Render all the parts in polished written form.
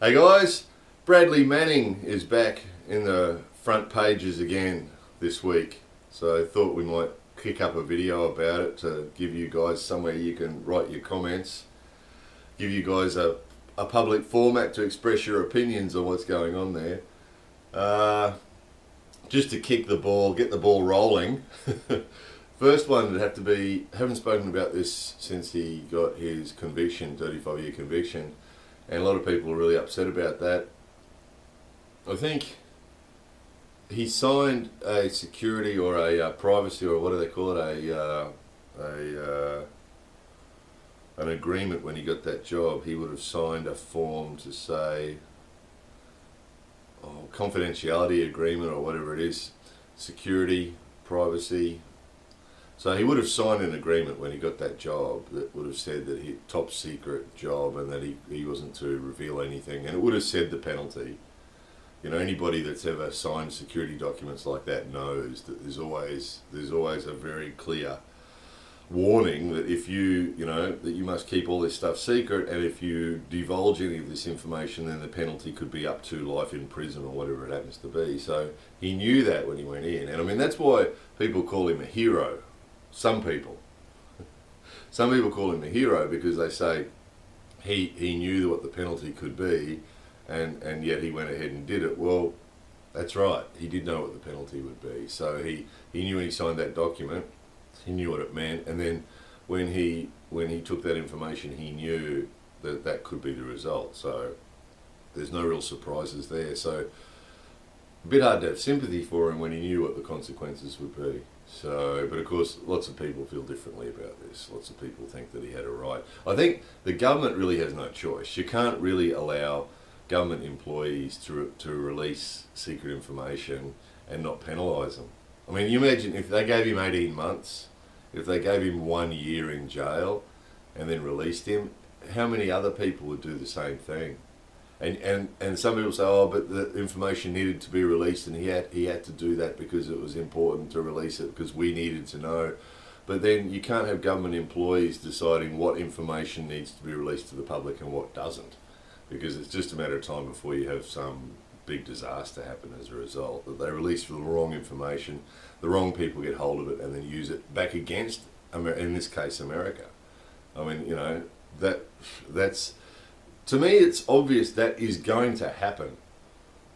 Hey guys, Bradley Manning is back in the front pages again this week. So I thought we might kick up a video about it to give you guys somewhere you can write your comments, give you guys a public format to express your opinions on what's going on there. Just to kick the ball, get the ball rolling. First one would have to be, haven't spoken about this since he got his conviction, 35-year conviction, and a lot of people are really upset about that. I think he signed a security or a privacy, or what do they call it, an agreement when he got that job. He would have signed a form to say, confidentiality agreement or whatever it is, security, privacy. So he would have signed an agreement when he got that job that would have said that he top secret job and that he wasn't to reveal anything, and it would have said the penalty. You know, anybody that's ever signed security documents like that knows that there's always a very clear warning that if that you must keep all this stuff secret, and if you divulge any of this information, then the penalty could be up to life in prison or whatever it happens to be. So he knew that when he went in, and I mean that's why people call him a hero. Some people call him a hero because they say he knew what the penalty could be, and yet he went ahead and did it. Well, that's right, he did know what the penalty would be. So he knew when he signed that document, he knew what it meant, and then when he took that information, he knew that that could be the result. So there's no real surprises there. So a bit hard to have sympathy for him when he knew what the consequences would be. So, but of course, lots of people feel differently about this. Lots of people think that he had a right. I think the government really has no choice. You can't really allow government employees to release secret information and not penalise them. I mean, you imagine if they gave him 18 months, if they gave him 1 year in jail and then released him, how many other people would do the same thing? And some people say, oh, but the information needed to be released, and he had to do that because it was important to release it because we needed to know. But then you can't have government employees deciding what information needs to be released to the public and what doesn't, because it's just a matter of time before you have some big disaster happen as a result, that they release the wrong information, the wrong people get hold of it and then use it back against, in this case, America. I mean, that's... To me, it's obvious that is going to happen.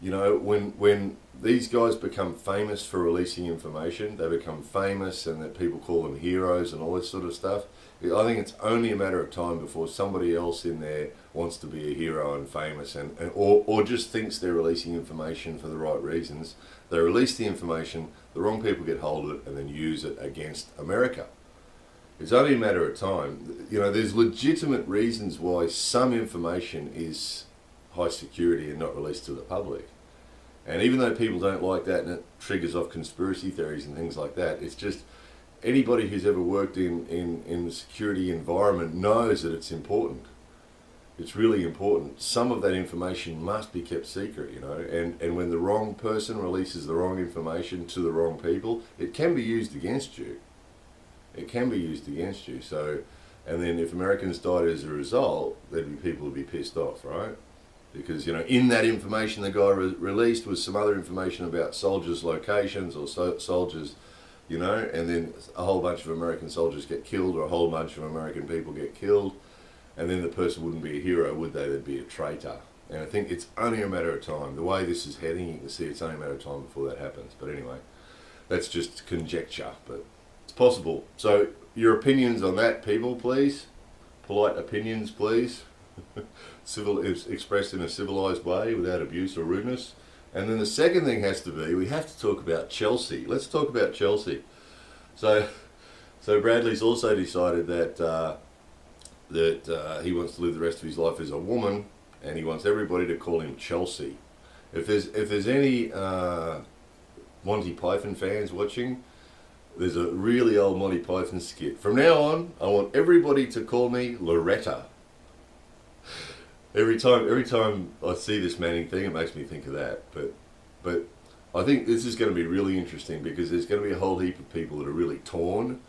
You know, when these guys become famous for releasing information, they become famous and that people call them heroes and all this sort of stuff. I think it's only a matter of time before somebody else in there wants to be a hero and famous or just thinks they're releasing information for the right reasons. They release the information, the wrong people get hold of it and then use it against America. It's only a matter of time. You know, there's legitimate reasons why some information is high security and not released to the public. And even though people don't like that and it triggers off conspiracy theories and things like that, it's just anybody who's ever worked in the security environment knows that it's important. It's really important. Some of that information must be kept secret, you know, and when the wrong person releases the wrong information to the wrong people, it can be used against you. It can be used against you. So, and then if Americans died as a result, there'd be people who'd be pissed off, right? Because, you know, in that information the guy released was some other information about soldiers' locations or soldiers, you know, and then a whole bunch of American soldiers get killed or a whole bunch of American people get killed, and then the person wouldn't be a hero, would they? They'd be a traitor. And I think it's only a matter of time. The way this is heading, you can see it's only a matter of time before that happens. But anyway, that's just conjecture, but it's possible. So your opinions on that, people, please. Polite opinions, please. Expressed in a civilized way without abuse or rudeness. And then the second thing has to be, we have to talk about Chelsea. Let's talk about Chelsea. So Bradley's also decided that he wants to live the rest of his life as a woman, and he wants everybody to call him Chelsea. If there's any Monty Python fans watching, there's a really old Monty Python skit. From now on, I want everybody to call me Loretta. Every time I see this Manning thing, it makes me think of that. But I think this is going to be really interesting because there's going to be a whole heap of people that are really torn.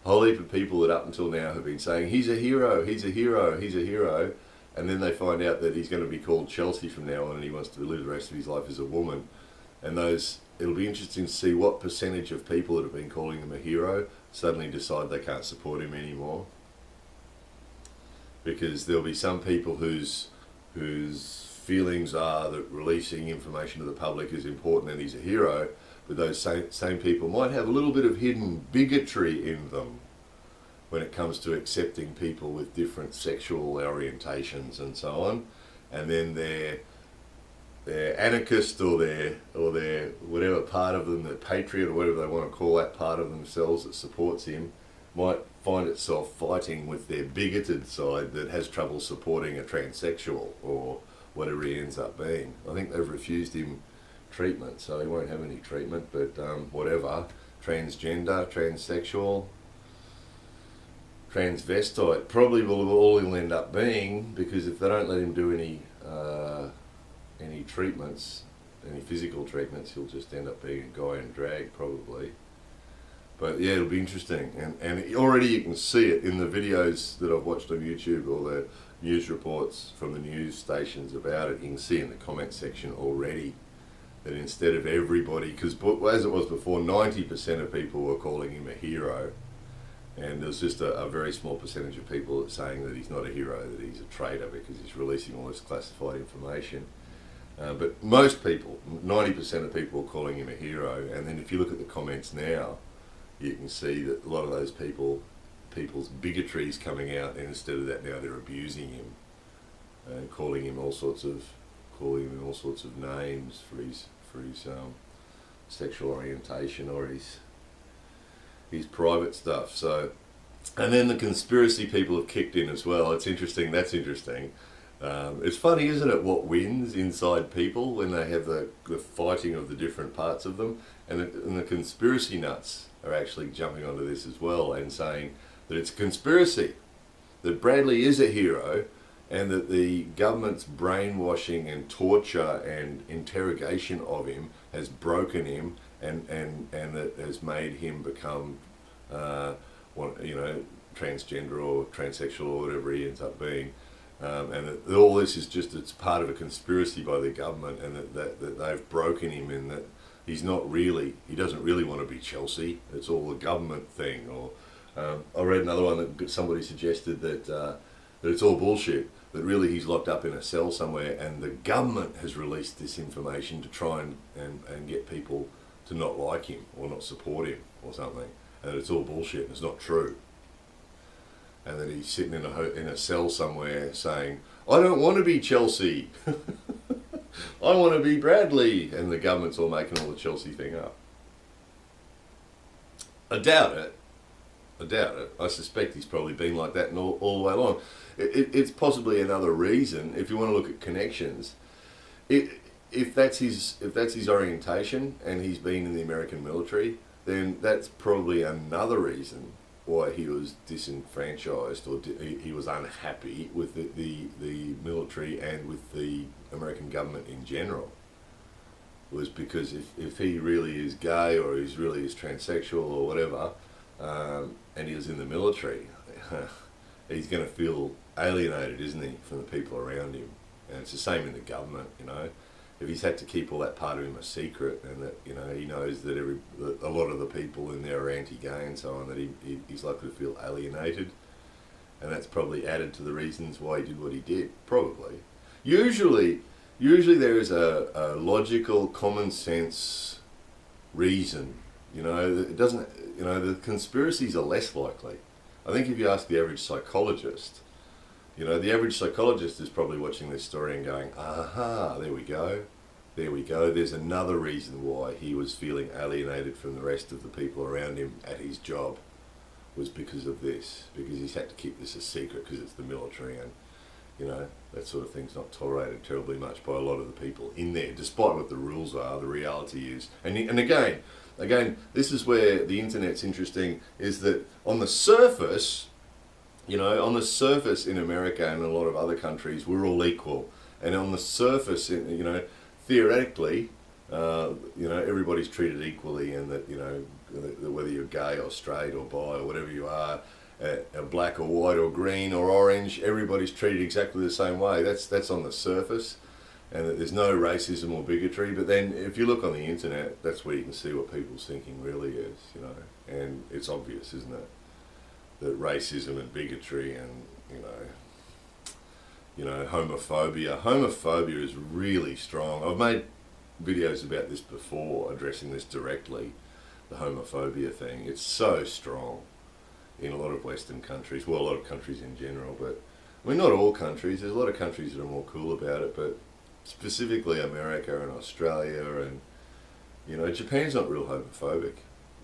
A whole heap of people that up until now have been saying, he's a hero, he's a hero, he's a hero. and then they find out that he's going to be called Chelsea from now on and he wants to live the rest of his life as a woman. And it'll be interesting to see what percentage of people that have been calling him a hero suddenly decide they can't support him anymore. Because there'll be some people whose feelings are that releasing information to the public is important and he's a hero, but those same people might have a little bit of hidden bigotry in them when it comes to accepting people with different sexual orientations and so on, and then they're anarchist or they're whatever part of them, their patriot or whatever they want to call that part of themselves that supports him, might find itself fighting with their bigoted side that has trouble supporting a transsexual or whatever he ends up being. I think they've refused him treatment, so he won't have any treatment, but whatever, transgender, transsexual, transvestite, probably will all he'll end up being, because if they don't let him do any treatments, any physical treatments, he'll just end up being a guy in drag probably. But yeah, it'll be interesting, and already you can see it in the videos that I've watched on YouTube or the news reports from the news stations about it. You can see in the comment section already that instead of everybody, because as it was before, 90% of people were calling him a hero, and there's just a very small percentage of people saying that he's not a hero, that he's a traitor because he's releasing all this classified information. But most people, 90% of people are calling him a hero, and then if you look at the comments now, you can see that a lot of those people's bigotry is coming out, and instead of that now they're abusing him and calling him all sorts of names for his sexual orientation or his private stuff. So, and then the conspiracy people have kicked in as well. It's interesting. That's interesting. It's funny, isn't it, what wins inside people when they have the fighting of the different parts of them, and the conspiracy nuts are actually jumping onto this as well and saying that it's a conspiracy, that Bradley is a hero, and that the government's brainwashing and torture and interrogation of him has broken him and that has made him become transgender or transsexual or whatever he ends up being. And that all this is just, it's part of a conspiracy by the government, and that they've broken him in that he doesn't really want to be Chelsea. It's all a government thing. Or I read another one that somebody suggested that it's all bullshit, that really he's locked up in a cell somewhere and the government has released this information to try and get people to not like him or not support him or something, and that it's all bullshit and it's not true. And that he's sitting in a cell somewhere saying, I don't want to be Chelsea. I want to be Bradley. And the government's all making all the Chelsea thing up. I doubt it. I suspect he's probably been like that all the way along. It's possibly another reason, if you want to look at connections. If that's his orientation and he's been in the American military, then that's probably another reason why he was disenfranchised, or he was unhappy with the military and with the American government in general, was because if he really is gay or he's really is transsexual or whatever, and he was in the military, he's going to feel alienated, isn't he, from the people around him. And it's the same in the government, you know. If he's had to keep all that part of him a secret, and that, you know, he knows that a lot of the people in there are anti-gay and so on, that he's likely to feel alienated, and that's probably added to the reasons why he did what he did. Probably. Usually there is a logical, common sense reason. You know, it doesn't. You know, the conspiracies are less likely. I think if you ask the average psychologist, you know, the average psychologist is probably watching this story and going, aha, there we go. There's another reason why he was feeling alienated from the rest of the people around him at his job, was because of this, because he's had to keep this a secret because it's the military, and, you know, that sort of thing's not tolerated terribly much by a lot of the people in there, despite what the rules are. The reality is, and again, this is where the internet's interesting, is that on the surface, you know, on the surface in America and a lot of other countries, we're all equal. And on the surface, you know, theoretically, you know, everybody's treated equally, and that, you know, that whether you're gay or straight or bi or whatever you are, a black or white or green or orange, everybody's treated exactly the same way. That's on the surface, and that there's no racism or bigotry. But then if you look on the internet, that's where you can see what people's thinking really is, you know. And it's obvious, isn't it, that racism and bigotry and homophobia is really strong. I've made videos about this before, addressing this directly, the homophobia thing. It's so strong in a lot of Western countries, well, a lot of countries in general, but I mean, not all countries. There's a lot of countries that are more cool about it, but specifically America and Australia and, Japan's not real homophobic.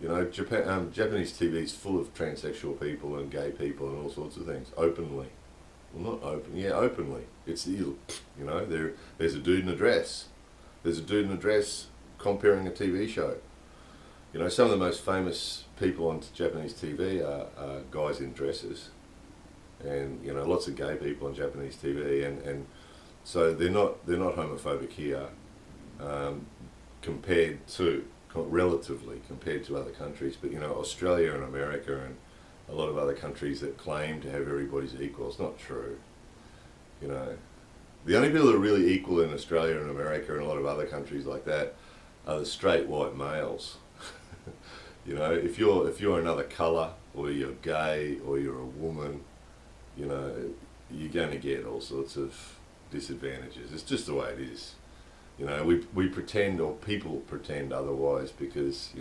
Japanese TV is full of transsexual people and gay people and all sorts of things, openly. Well, not open, yeah, openly. It's, there's a dude in a dress. There's a dude in a dress comparing a TV show. Some of the most famous people on Japanese TV are guys in dresses. And, lots of gay people on Japanese TV. And so they're not homophobic here, relatively compared to other countries. But, Australia and America and a lot of other countries that claim to have everybody's equal, it's not true. The only people that are really equal in Australia and America and a lot of other countries like that are the straight white males. If you're another colour, or you're gay, or you're a woman, you're going to get all sorts of disadvantages. It's just the way it is. We pretend, or people pretend otherwise, because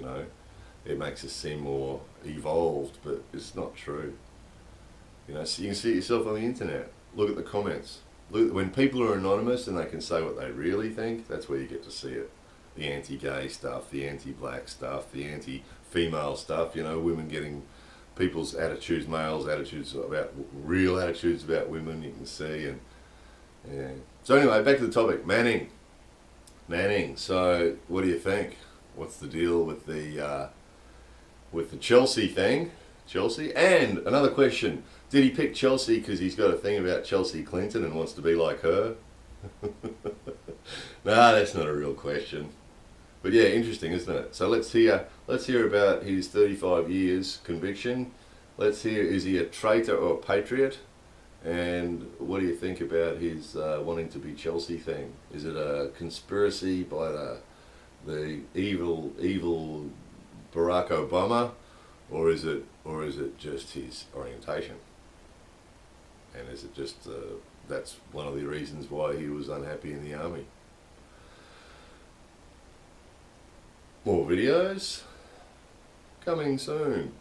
it makes us seem more evolved, but it's not true. So you can see it yourself on the internet. Look at the comments. Look, when people are anonymous and they can say what they really think, that's where you get to see it. The anti-gay stuff, the anti-black stuff, the anti-female stuff, women getting people's attitudes, males' attitudes about, real attitudes about women, you can see. And yeah. So anyway, back to the topic, Manning. So what do you think? What's the deal with the Chelsea thing? Chelsea? And another question, did he pick Chelsea because he's got a thing about Chelsea Clinton and wants to be like her? Nah, that's not a real question. But yeah, interesting, isn't it? So let's hear about his 35 years conviction. Let's hear, is he a traitor or a patriot? And what do you think about his wanting to be Chelsea thing? Is it a conspiracy by the evil Barack Obama, or is it just his orientation? And is it just that's one of the reasons why he was unhappy in the army? More videos coming soon.